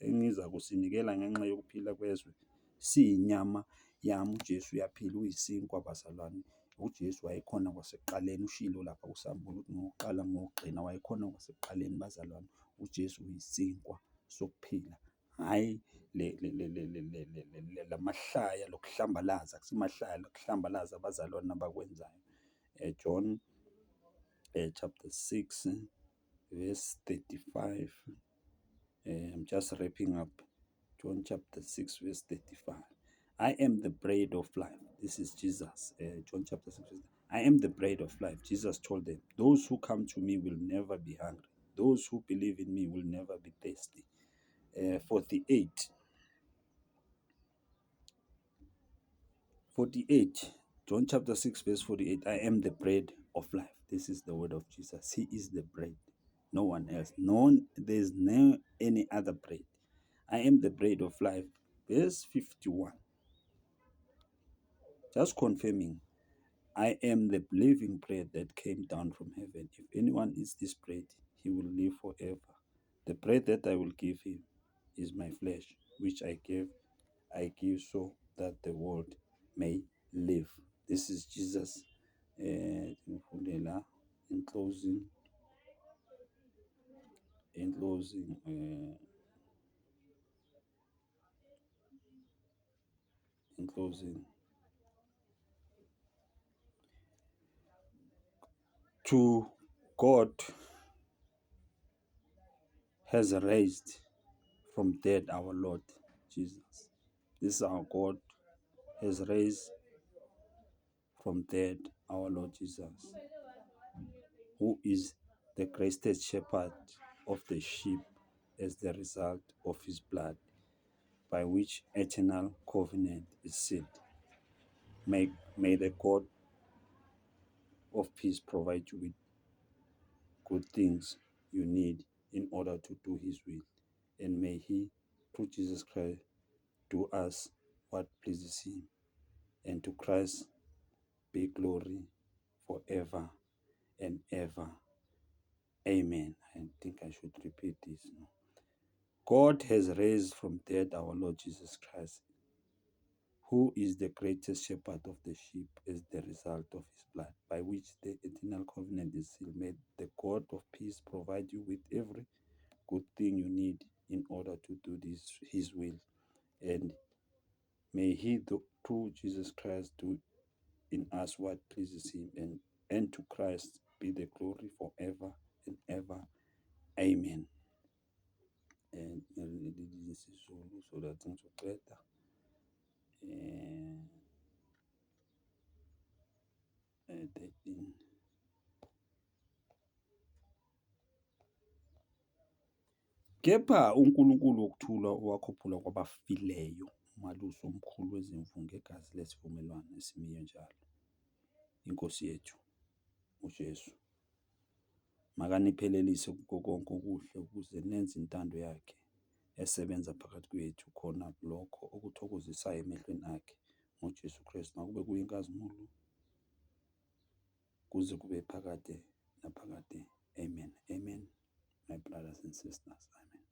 engiza kusinikela ngenxa yokuphila kwezwe siyinyama yami uJesu uyaphila uyisinkwa bazalwane uJesu wayekhona kwasekuqaleni ushilo lapha usambula ukuthi ngokuqala ngokugcina wayekhona kwasekuqaleni bazalwane uJesu uyisinkwa sokuphila hhayi lamahlaya lokuhlambalaza kusimahlaya lokuhlambalaza abazalwane abakwenzayo John chapter 6 verse 35 I'm just wrapping up John chapter 6 verse 35 I am the bread of life. This is Jesus. John chapter 6 I am the bread of life. Jesus told them, those who come to me will never be hungry. Those who believe in me will never be thirsty. 48 John chapter 6 verse 48 I am the bread of life. This is the word of Jesus. He is the bread. No one else. There's no any other bread. I am the bread of life. Verse 51 just confirming I am the living bread that came down from heaven. If anyone eats this bread, he will live forever. The bread that I will give him is my flesh, which I give so that the world may live. This is Jesus. In closing, to God has raised from dead our Lord Jesus. This is our God has raised from dead our Lord Jesus, who is the greatest shepherd of the sheep as the result of his blood, by which eternal covenant is sealed. May the God of peace provide you with good things you need in order to do his will. And may he, through Jesus Christ, do us what pleases him. And to Christ be glory forever and ever. Amen. I think I should repeat this. God has raised from dead our Lord Jesus Christ, who is the greatest shepherd of the sheep as the result of his blood, by which the eternal covenant is sealed. May the God of peace provide you with every good thing you need in order to do his will. And may he, through Jesus Christ, do in us what pleases him. And to Christ be the glory forever and ever. Amen. And this is so that things will better. Kepha uNkulunkulu wokuthula owakhuphula kwabafileyo umalusi omkhulu wezimvu ngegazi lesivumelwano esimiyo njalo, iNkosi yethu uJesu, makaniphelelise kukho konke okuhle ukuze nenze intando yakhe esebenza phakathi kwethu, khona lokho okuthokozisayo emehlweni akhe ngoJesu Kristu, makube kuyinkazimulo kuze kube phakade naphakade. Amen. Amen. My brothers and sisters. Amen.